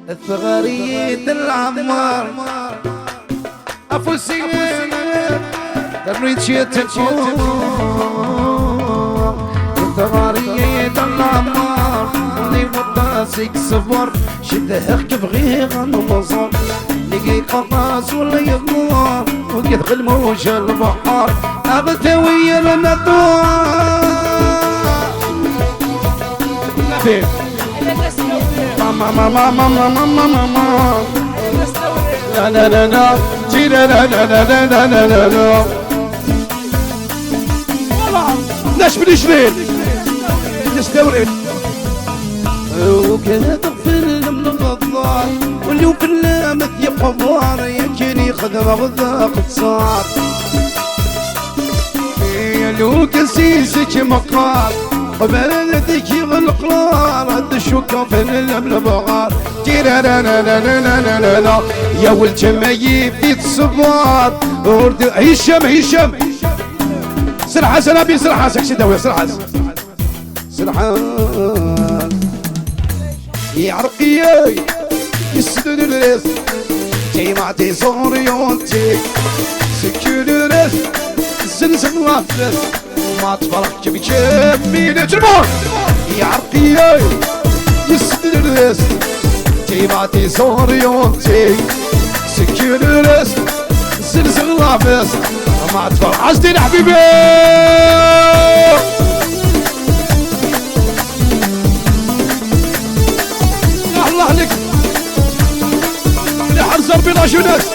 الثغرية العمار أفوسي تريد شي تكون الثغرية العمار ولي مطاسك صبر شدهك بغيه غنبصر لقي قراص ولا يغمار وقد غلموش البحر أغتوي النطوار ماما ماما ماما ماما ماما لا لا لا لا لا لا لا لا لا لا لا لا ناش بالجليل نستورد وكان تغفل من الغضار واللي وكلامك يقبار يمكن يخذ غذاق تصار يا لو كسيسك مقار قبلتك القرار هد الشوكة في البغار تيرا لا لا لا لا لا لا لا يا ولد ما يبدي الصبار ورد هشام هشام سرحة سلابي سرحة سكسي داوية سرحة سرحة يعرقي يسدد الريس جيمعتي صوريونتي سكيد الريس زنزن وافلس ما تفرق كيف كمين جربون يعرقي يسدد الريس جيمعتي صوريونتي سكيد الريس زنزن وافلس ما تفرق عزتين حبيبي الله لك يا حرزر بلا شنس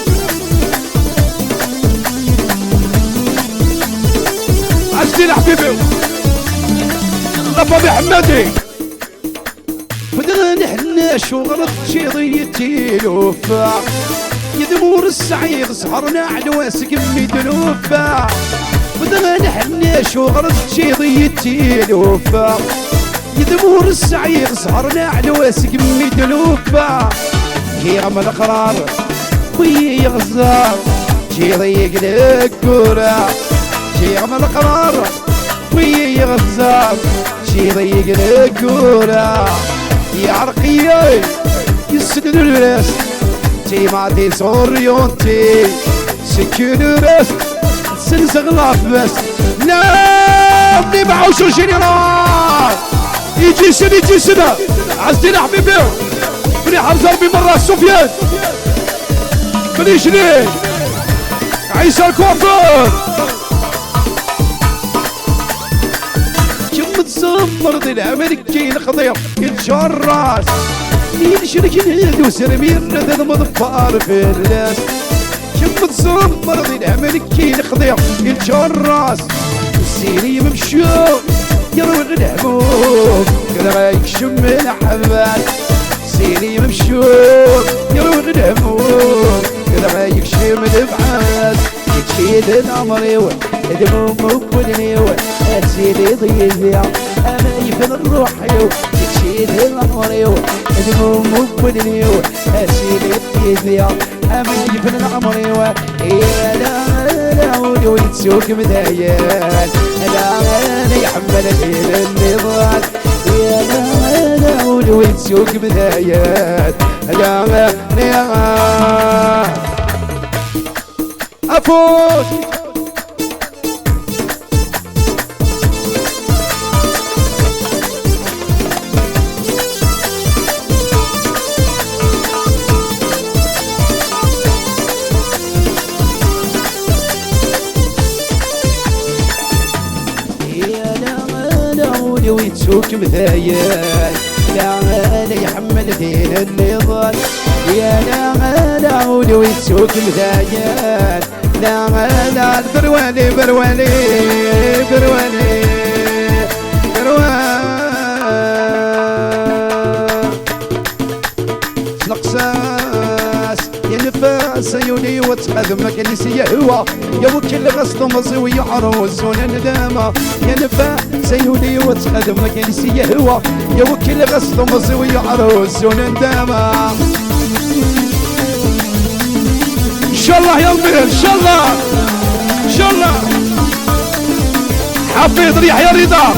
عزتين حبيبي غفا بحمدي بدنا نحنا شغرت شي ضيتي لوفا يدمور السعيد سهرنا على واسق ميدلوفا بدنا نحنا شغرت شي ضيتي لوفا يدمور السعيد سهرنا على واسق ميدلوفا كي غم القرار وي غزار شي ضيق لك كورا شي غم القرار وي غزار شي ضيق لك كورا يا عرقي يسدد الراس تي معدي صوريونتي سكين الراس سنسغ بس لا بدي بعوش الجنرال يجي سنة يجي سنة عزتنا حبيبي بني حرزر بمرة سفيان بني جنيه عيسى الكوافير كم تزمر ذي الامريكي خضير يتشرس ينشرك الهدو سرمين ذا مضفار في الناس كم تزمر ذي الامريكي خضير يتشرس السيري ممشو يروي الحبوب كذا غيكشم الحبات سيري ممشوق يروي الحبوب كذا غيكشم البعاد يكشيد العمري ودموم وكلني سيري ضيزيا انا يفن الروح يكشيد العمري ودموم وكلني سيري ضيزيا انا يفن العمري يا لا لا ويتسوق مدايات لا لا يحمل النضال يا لا لا ويتسوق مدايات لا لا افوت ويتسوق مثايل لا لا يحمل دين النضال يا لا لا ويتسوق مثايل لا لا البروالي بروالي بروالي القساس يا نفاس عيوني وتقدم كنيسية هو يا وكل غصن مصوي عروس وندامة يا نفاس عيوني وتقدم كنيسية هو يا وكل غصن مصوي عروس وندامة ان شاء الله يا امير ان شاء الله ان شاء الله حفيظ ريح يا رضا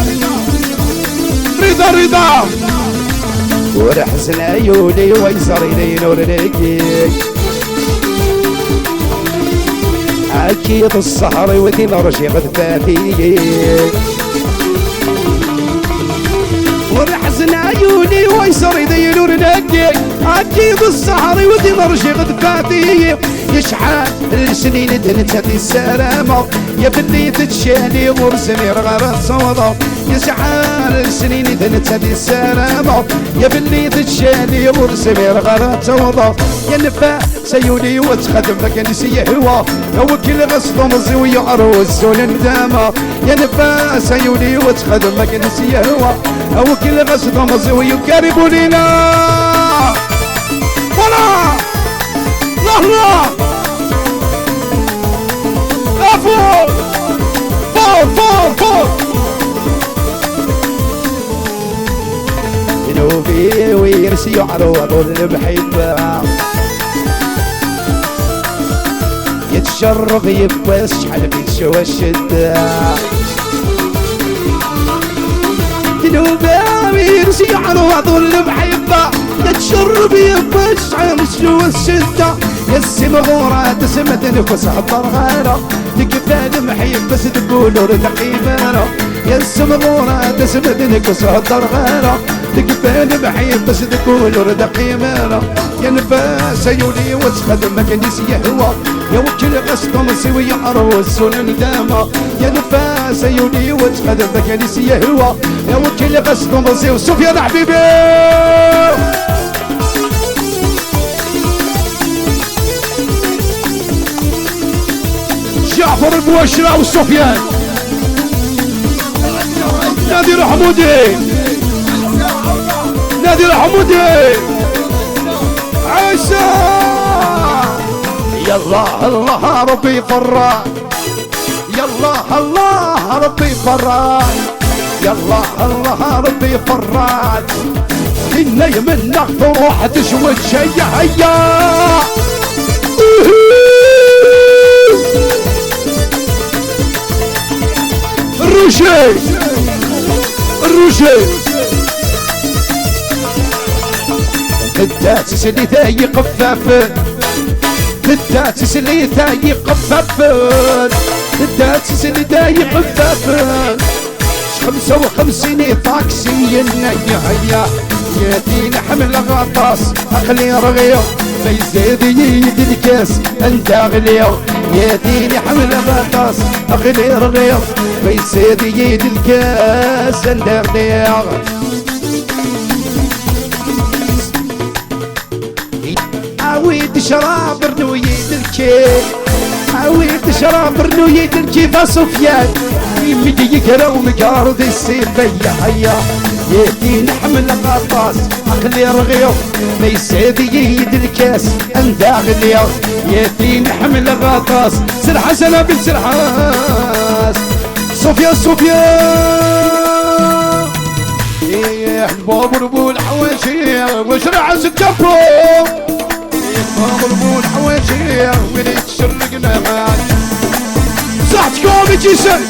رضا رضا ورحزن عيوني ويصر لي نور نقيك أكيد السهر ودي مرشي غدفاتي ورحزن عيوني ويصر لي نور نقيك أكيد السهر ودي مرشي غدفاتي يشحال السنين دنتها السلامة يا بني تتشالي ورسمي رغرة صوضة يشحال السنين دنتها السلامة يا بني تتشالي ورسمي رغرة صوضة يا نفا سيولي وتخدم لك نسي هوا وكل غصب مزوي عروس والندامة يا نفا سيولي وتخدم لك نسي هوا وكل غصب مزوي قربوا لينا ولا لا فوق فوق فوق فوق جنوبي ويرسي عروض المحبة يتشرب يبس شحال بيتشوى الشدة جنوبي ويرسي عروض المحبة يتشرب يبس شحال بيتشوى الشدة يسم غورة تسمت نفس حضر غيره تكفى محيب بس تقولوا رتقيبانا يسم غورة تسمت نفس حضر غيره تكفى محيب بس تقولوا رتقيبانا يا نفاس يولي وسخد مكنيس يهوى يا وكل قصدهم سوي عروس وندامة يا نفاس يولي وسخد مكنيس يهوى يا وكل قصدهم سوي سفيان حبيبي جعفر الموشرة وسفيان نادر حمودي نادر حمودي عيسى يلا الله ربي فرح يلا الله ربي فرح يلا الله ربي فرح إني منك تروح تشوي شي هيا الروشي الروشي الداتس اللي ثاي قفافن الداتس اللي ثاي قفافن الداتس اللي ثاي قفافن 55 طاكسي هيا ياتيني حمل غطاس اخلي رغيو فيزيد يد الكاس انت غليو ياتيني حمل غطاس اخلي رغيو فيزيد يد الكاس انت غليو عويد شراب رنويد الكيف عويد شراب رنويد الكيف سفيان يمدي يكرو مقارض السيفية هيا يدي نحمل غطاس اخلي رغيو ليس بيد الكاس انداغليو يدي نحمل غطاس سر حسنة بنت سرحاس صوفيا صوفيا ايه حباب ربول حواشي وشرع ستكبرو حباب ربول حواشي ولي تشرقنا معاك صحتكم يجيسن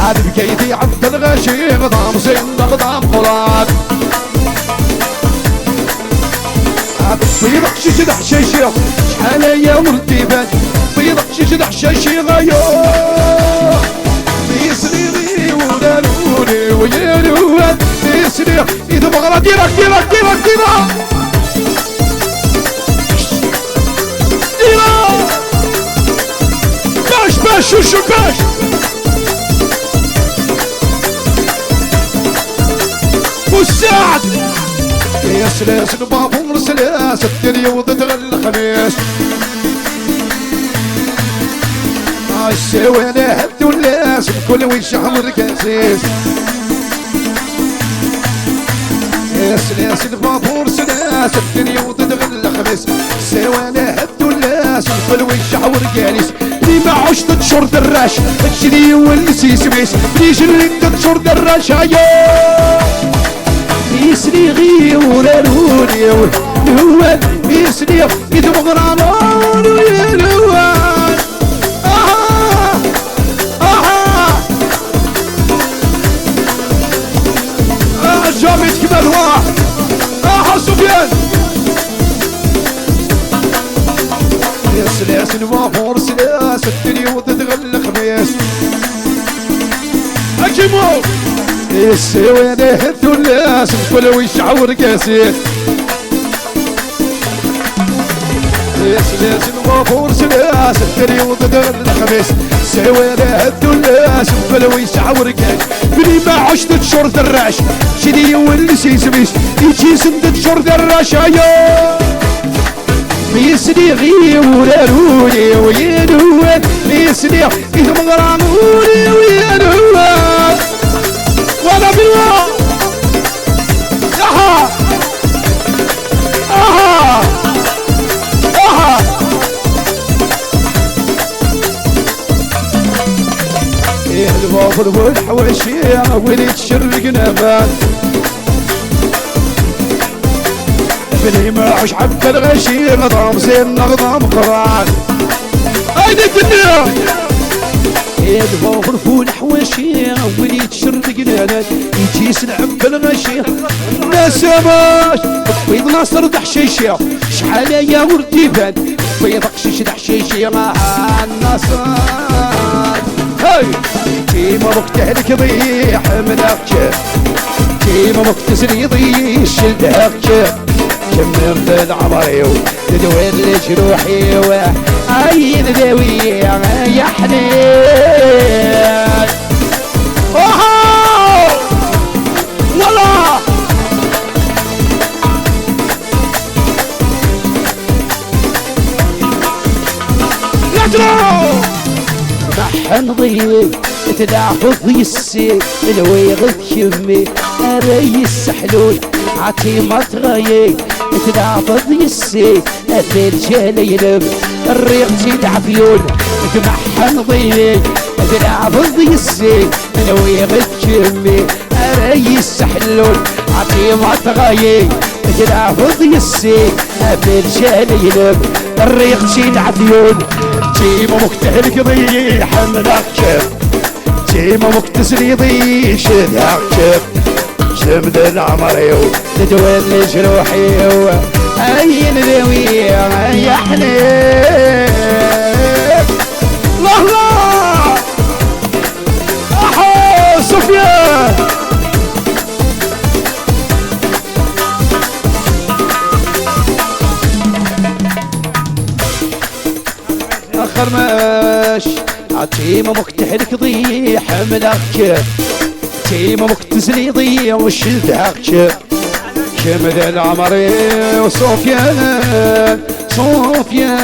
عاد بكيدي عبد الغاشي غضام سن غضام قراد عاد بيضك شي دحشيشي شحال يا مرتبات بيضك شي دحشيشي غايو يسري ولا نوري ويا نواد يسري اذا بغرا ديرك ديرك ديرك ديرك باش باش شو باش مساعد يا سلاس بابور سلاس الدنيا وضد الخميس عالسوي انا هد والناس بكل وش عمر كاسيس يا سلاس بابور سلاس الدنيا وضد الخميس سوي انا هد والناس بكل وش عمر كاسيس لي ما عشت تشور دراش تشري والنسيس بيس ليش اللي تشور دراش هيا يسري غي ولا الهولي والهوان يسري يدمغ رانون ويا الهوان اها اها جابت كما الواحد الوافور سلاس الدنيا وتتغل خميس اجمو السوينة الثلاس كل ويشعور قاسيت سلاس الوافور سلاس الدنيا وتتغل خميس سوينة الثلاس كل ويشعور قاسيت بلي ما عشت تشور دراش شدي واللي سيسميش يجي سند تشور دراش يا ميسني غي وراروني وينوان ميسني إذا مغراموني وينوان وانا بالوا اها اها اها ايه البابر والحواشي وين تشرق نمان بلي ما عش حق الغشي نظام زين نظام قران هيدي الدنيا يدفع فرفون حواشي ولي تشرق نانات يجي سنعم بالغشي الناس ماش بيض ناصر دحشيشي شحال يا ورديفان بيض قشيش دحشيشي الناصر هاي كيما مقتهلك ضيح من أخشى كيما مقتسل يضيش الدهكشى كمل بالعمري تدوي لجروحي اي نداوي يا حنين اوه والله يجرو محن ضيق تدعفض يسي الويغ كمي اري السحلول عتي مطغيك تدعفض يسي اثير جاليلب الريق تدعفيون تمحن ضيق تدعفض يسي الويغ كمي اري السحلول عتي مطغيك تدعفض يسي اثير جاليلب الريق تدعفيون تيما مكتهلك ضيح من اكشف تيما مكتسل يضيش داكشف شمد العمري تدوي لجروحي اي ندوي يا حنين الله الله احو سفيان اخر ماش عتيمة مكتحلك ضيح ملاك تيمة مكتزل يضيع وشلدك كمد العمري وصوفيان صوفيان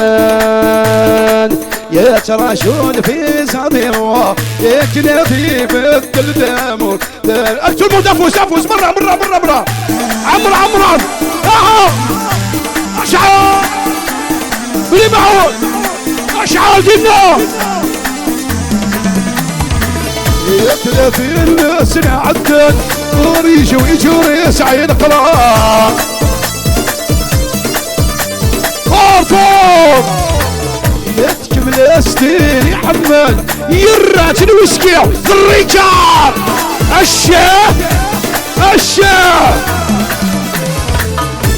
يا ترى شون في زميرة يا كنافي بدل دامون اكتب مدفوس افوس مرة عمر اشعار بلي معون اشعار دينا يا 30 سنة عدت وريش ويجوري سعيد قرار فوق يتكمل ستين يا حمال يرات الوسكي الرجال الشاب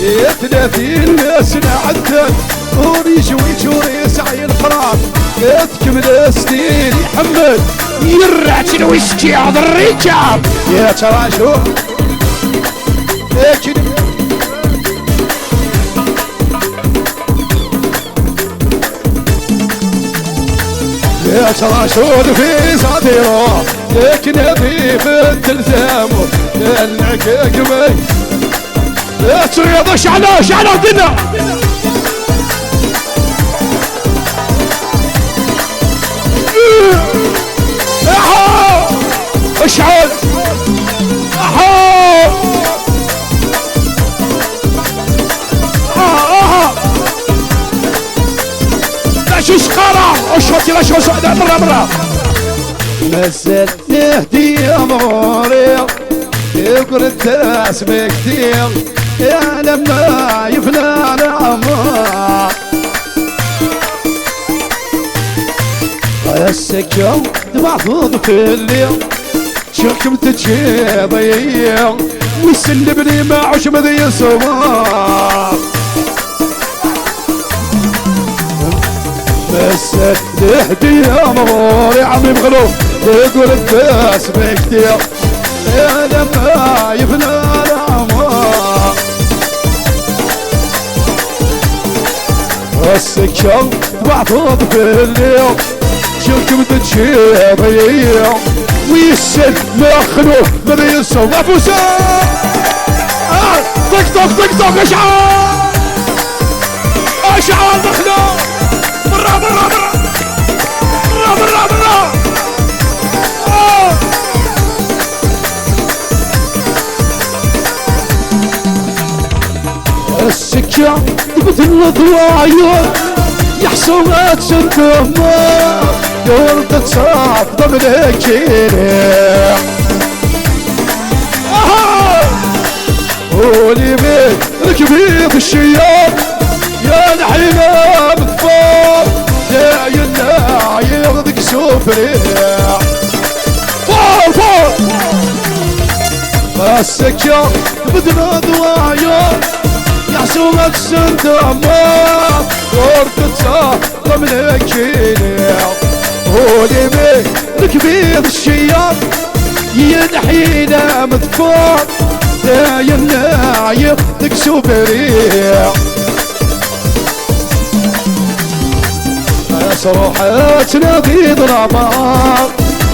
يا 30 سنة عدت وريش ويجوري سعيد قرار يتكمل ستين يا حمال يرات الوسكي هذا الرجال يا ترى شو يا ترى شو في صديره لكن ابي بدل ثامر لانك قمي يا تريض شعله دنا اشعل لا شو سقارة اشوتي لا شو سقارة مرة نزل نهدي اموري يقول الناس بكتير يا لما يفنى العمر السكر محفوظ في الليل شكم تجي ضيق ويسلبني ما عش مذي صباح تهدي يا مغور يا عمي مغلوب يقول الداس بكتير يا لما يفنى العمر السكر تبعثض في الليل شوكم تتشيبي ويسل مخلوق ما يصوف افوسان تيك توك تيك توك اشعار اشعار مخلوق برا برا برا برا برا برا السكة مثل الضواير يحصوات سنتهما يورد تصاف ضمن الكيلة قولي بيت ركبي بالشياب يا نحينا بالفار يا ينا يغدك سوفري فار فار السكة مثل الضواير يحسومك سنت عمار ورد تصاف ضمن الكيلة قولي بيت ركبي بالشياب ينحينا مدفار يا ينايق تكسو بريع صروحات نبيض العمار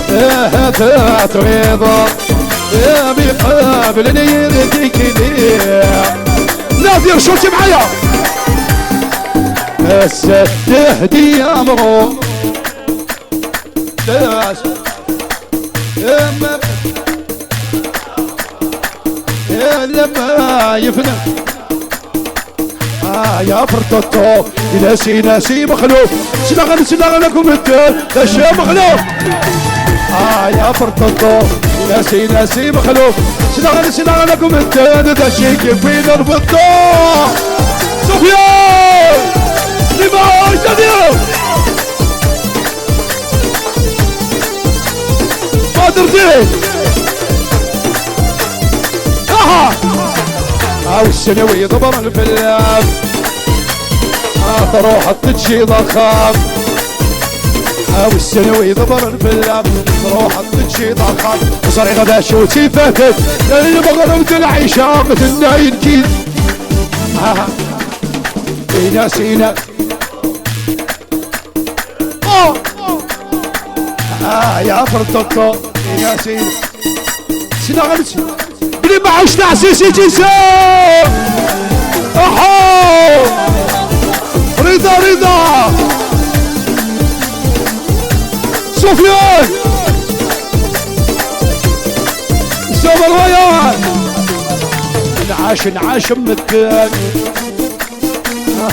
هذا تريضا يا بقابل نيرتك ليع نادي رشوتي معايا بس تهدي يا مرو داس يا لما يفنى يا فرطوطو ناسي ناسي مخلوق سنغل لكم الدار اشياء مخلوق يا فرطوطو ناسي ناسي مخلوق سنغل لكم الدار ذا شي كيفين الفضة سفيان لما جديد قادر دين والسنوي ضبر الفلام تروح تجي ضخام والسنوي ضبر الفلام تروح تجي ضخام وصري غدا شوتي فاتت اللي بغرمت العيشة مثل ناين كيد سينا سينا يا فرطوطو يا سينا سينا غمسي بلي ما عوش تعسيسي جيسان احو رضا رضا سفيان سوبر ويان نعاش مكان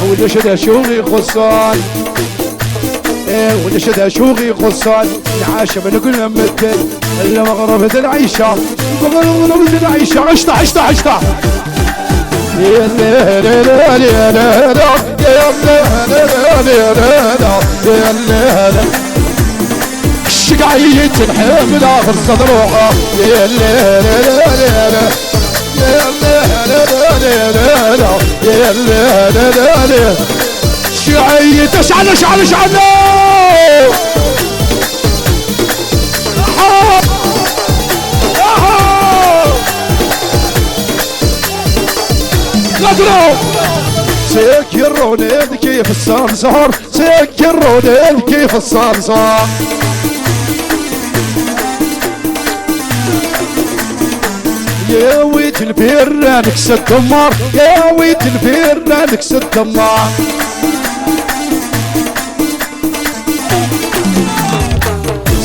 ولا شدا شوغي خصان ولا شدا شوغي خصان نعاش من كل مكان الا مغرب العيشه مغرب العيشه عشتا يا لا لا لا لا لا يا لا لا لا لا يا لا لا الشقعية تنحب اخر صدروها يا لا لا لا لا يا لا لا لا لا لا يا لا لا لا الشقعية اشعل اشعل اشعل سيكرونين كيف الصنصار سيكرونين كيف الصنصار يا ويت البير نكس الدمار يا ويت البير نكس الدمار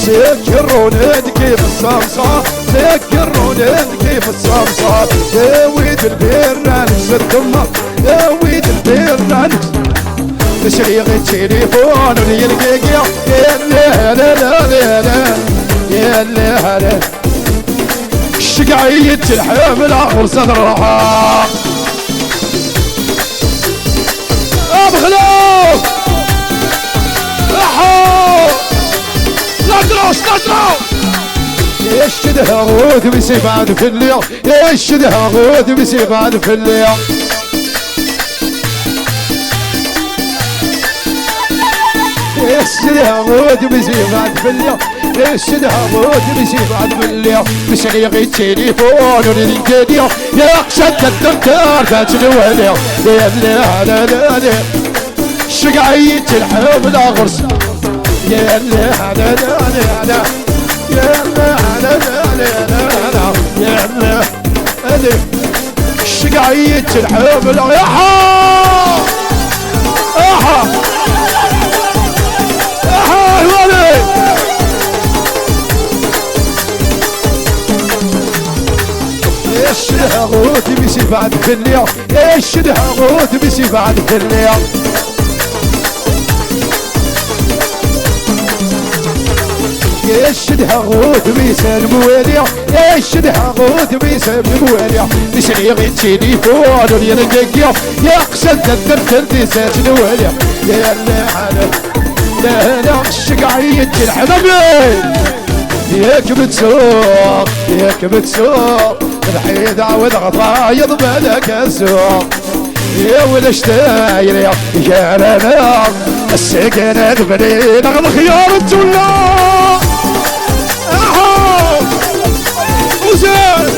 سيكرونين كيف الصنصار سيكرونين كيف الصنصار يا ويت البير نكس الدمار يا ويت البير نكس بسريغ التليفون يلقيقيا يا لا لا لا لا يا لا لا الشقعية الحامل اخر صدرها ابغلوك احو لا تروش يشدها غوث بسيبان في الليل يشدها غوث بسيبان في الليل الشدها غود بزيفات بالليل الشدها غود بزيفات بالليل مسلي غي التليفون ورينكاديو يا قشد الدكتور كاتلوالي يا لا لا لا لا شقعية الحب لا غرس يا لا لا لا لا يا لا لا لا لا يا لا لا شقعية الحب لا ياها اها اها الولي الشدها غوت بصفات في اليوم الشدها غوت بصفات في اليوم الشدها غوت بيسال مواليا الشدها غوت بيسال مواليا نسري غير تليفون ونرقيا يا قصد الدفتر ديسات نواليا يا لا لا الشقعية الحنبي ياك بتسوق ياك بتسوق الحيد عود غطايض بالك السوق يا ولا شتاير يا لا السكنة بنين اغلى خيار التولا اهو وزين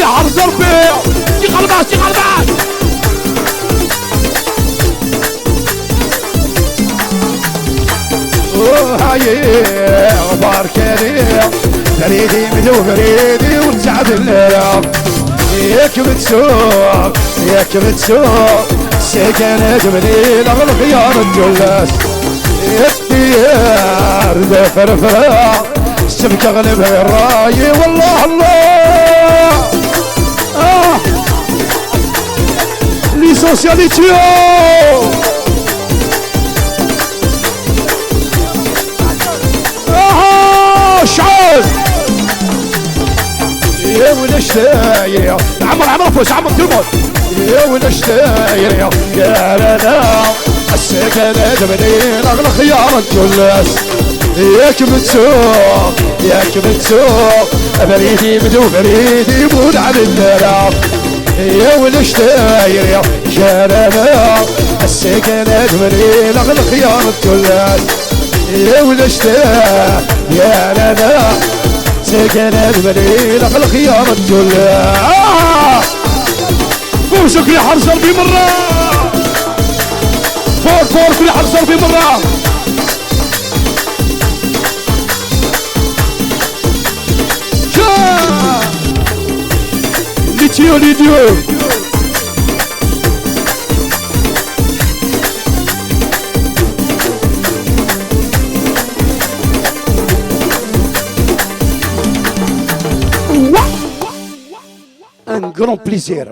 يا عرض ربيع يقلباس يقلباس هاي غبار كريم فريدي مدو فريدي ونتعب الليل ياك بتسوق ياك بتسوق سكنة بنين اغلى خيار الجلاس الديار ذا فرفرة السمك اغلبها الراي والله الله لي سوسياليتيو شعور يا ولا شتاير عمر فوز عمر تموت يا ولا شتاير يا لا السكنة بنين اغلى خيار الجلاس ياك بتسوق ياك بتسوق فريدي بدو فريدي بود على الدراب يا ولا شتاير يا لا السكنة بنين اغلى خيار الجلاس يا ولا شتاير يا لا سكنة بنين اغلى خيار الجلاس فوزك يا حرصر بمرة فور كل حرصر بمرة ليتيو ليديو un grand plaisir.